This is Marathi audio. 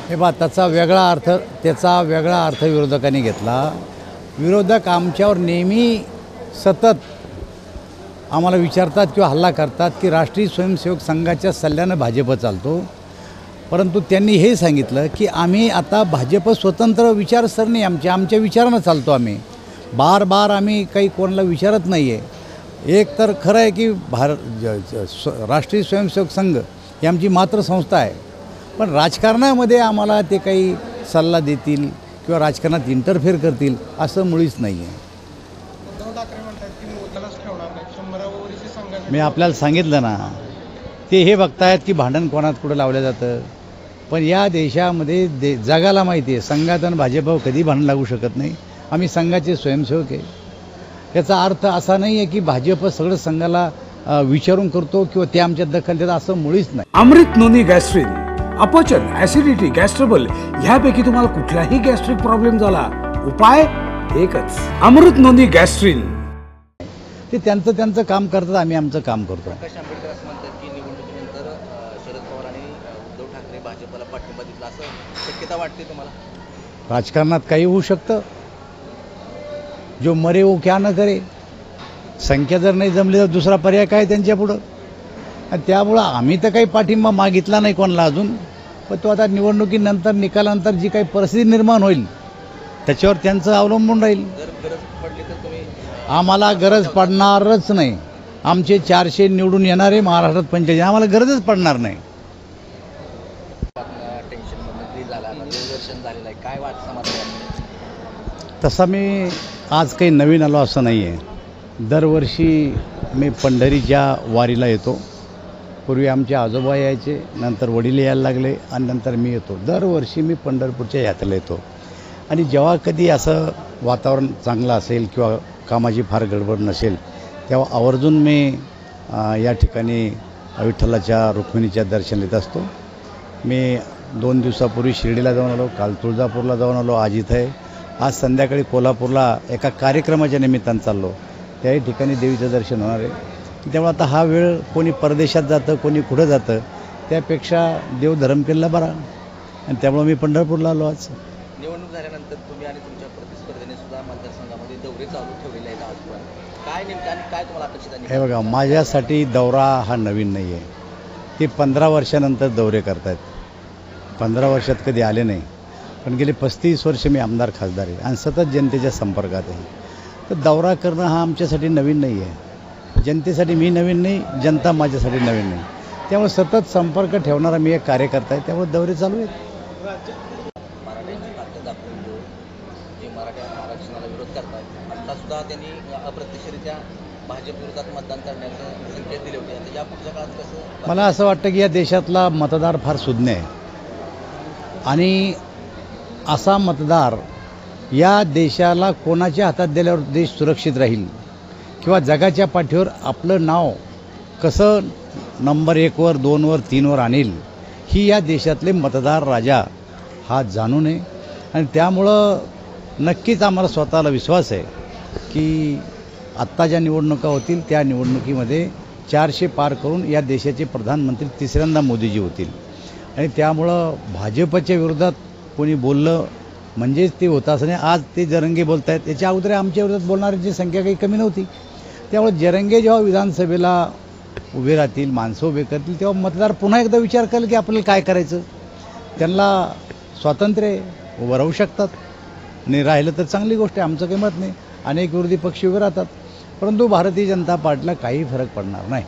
हे बा त्याचा वेगळा अर्थ विरोधकांनी घेतला। विरोधक आमच्यावर नेहमी सतत आम्हाला विचारतात किंवा हल्ला करतात की राष्ट्रीय स्वयंसेवक संघाच्या सल्ल्यानं भाजप चालतो, परंतु त्यांनी हे सांगितलं की आम्ही आता भाजप स्वतंत्र विचारसरणी आमच्या विचारानं चालतो। आम्ही बार आम्ही काही कोणाला विचारत नाही आहे। एक तर खरं आहे की राष्ट्रीय स्वयंसेवक संघ ही आमची मातृसंस्था आहे, पण राजकारणामध्ये आम्हाला ते काही सल्ला देतील किंवा राजकारणात इंटरफेअर करतील असं मुळीच नाही आहे। मी आपल्याला सांगितलं ना, ते हे बघतायत की भांडण कोणात कुठं लावलं जातं, पण या देशामध्ये जगाला माहिती आहे संघात आणि भाजपवर कधी भांडण लागू शकत नाही। आम्ही संघाचे स्वयंसेवक आहे। याचा अर्थ असा नाही आहे की भाजप सगळं संघाला विचारून करतो किंवा ते आमच्यात दखल देतात असं मुळीच नाही। अमृत नोनी गॅस्ट्रिन, अपचन, ॲसिडिटी, गॅस्ट्रबल ह्यापैकी तुम्हाला कुठलाही गॅस्ट्रिक प्रॉब्लेम झाला, उपाय एकच, अमृत नोनी गॅस्ट्रिन। ते त्यांचं काम करतात, आम्ही आमचं काम करतो। प्रकाश आंबेडकर असं म्हणतात की निवडणुकीनंतर शरद पवार आणि उद्धव ठाकरे भाजपला पाठिंबा दिला, असं शक्यता वाटते तुम्हाला? राजकारणात काही होऊ शकतं, जो मरे वो क्या न करे। संख्या जर नाही जमली तर दुसरा पर्याय काय त्यांच्यापुढं, आणि त्यामुळं आम्ही तर काही पाठिंबा मागितला नाही कोणाला अजून, पण तो आता निवडणुकीनंतर निकालानंतर जी काही परिस्थिती निर्माण होईल त्याच्यावर त्यांचं अवलंबून राहील। जर गरज पडली तर तुम्ही? आम्हाला गरज पडणारच नाही। आमचे 400 निवडून येणारे महाराष्ट्रात 45, आम्हाला गरजच पडणार नाही। टेन्शनमधून झाला, दूरदर्शन झालेलं आहे, काय समाधान? तसा मी आज काही नवीन आलो असं नाही आहे। दरवर्षी मी पंढरीच्या वारीला येतो। पूर्वी आमचे आजोबा यायचे, नंतर वडील यायला लागले आणि नंतर मी येतो। दरवर्षी मी पंढरपूरच्या यात्रेला येतो, आणि जेव्हा कधी असं वातावरण चांगलं असेल किंवा कामाची फार गडबड नसेल तेव्हा आवर्जून मी या ठिकाणी विठ्ठलाच्या रुक्मिणीच्या दर्शन घेत असतो। मी 2 दिवसापूर्वी शिर्डीला जाऊन आलो, काल तुळजापूरला जाऊन आलो, आज इथं आहे। आज संध्याकाळी कोल्हापूरला एका कार्यक्रमाच्या निमित्तानं चाललो, त्याही ठिकाणी देवीचं दर्शन होणार आहे। त्यामुळे आता हा वेळ कोणी परदेशात जातं, कोणी कुठं जातं, त्यापेक्षा देव धर्म केलेला बरा, आणि त्यामुळे मी पंढरपूरला आलो। आज निवडणूक झाल्यानंतर तुम्ही आणि तुमच्या प्रतिस्पर्धीने सुद्धा मतदारसंघामध्ये दौरे चालू ठेवलेले आहेत आजपर्यंत, काय नेमकं आणि काय तुम्हाला अपेक्षित आहे? हे बघा, माझ्यासाठी दौरा हा नवीन नाही आहे। ते 15 वर्षानंतर दौरे करतायत। 15 वर्षात कधी आले नाही, पण गेले 35 वर्ष मी आमदार खासदार आहे आणि सतत जनतेच्या संपर्कात आहे। तर दौरा करणं हा आमच्यासाठी नवीन नाही आहे। जनतेसाठी मी नवीन नाही, जनता माझ्यासाठी नवीन नाही। त्यामुळे सतत संपर्क ठेवणारा मी एक कार्यकर्ता आहे, त्यामुळे दौरे चालू आहेत। मराठ्यांची ताकद दाखवून जे मराठा आरक्षणाला विरोध करतात, आता सुद्धा त्यांनी अप्रत्यक्षरित्या भाजप विरोधात मतदान करण्याचे संकेत दिले होते, आता या पुढच्या काळात कसं? मला असं वाटतं की या देशातला मतदार फार सुज्ञ आहे, आणि असा मतदार या देशाला कोणाच्या हातात दिल्यावर देश सुरक्षित राहील किंवा जगाच्या पाठीवर आपलं नाव कसं नंबर 1 वर 2 वर 3 वर आणेल, ही या देशातले मतदार राजा हा जाणून आहे। आणि त्यामुळं नक्कीच आम्हाला स्वतःला विश्वास आहे की आत्ता ज्या निवडणुका होतील त्या निवडणुकीमध्ये 400 पार करून या देशाचे प्रधानमंत्री तिसऱ्यांदा मोदीजी होतील, आणि त्यामुळं भाजपच्या विरोधात कोणी बोललं म्हणजेच ते होतं असं नाही। आज ते जरंगे बोलत आहेत, याच्या अगोदर आमच्या विरोधात बोलणाऱ्यांची संख्या काही कमी नव्हती। त्यामुळे जरंगे जेव्हा विधानसभेला उभे राहतील, माणसं उभे करतील, तेव्हा मतदार पुन्हा एकदा विचार करेल की आपल्याला काय करायचं। त्यांना स्वातंत्र्य उभं राहू शकतात, आणि राहिलं तर चांगली गोष्ट आहे, आमचं काही मत नाही। अनेक विरोधी पक्ष उभे राहतात, परंतु भारतीय जनता पार्टीला काही फरक पडणार नाही।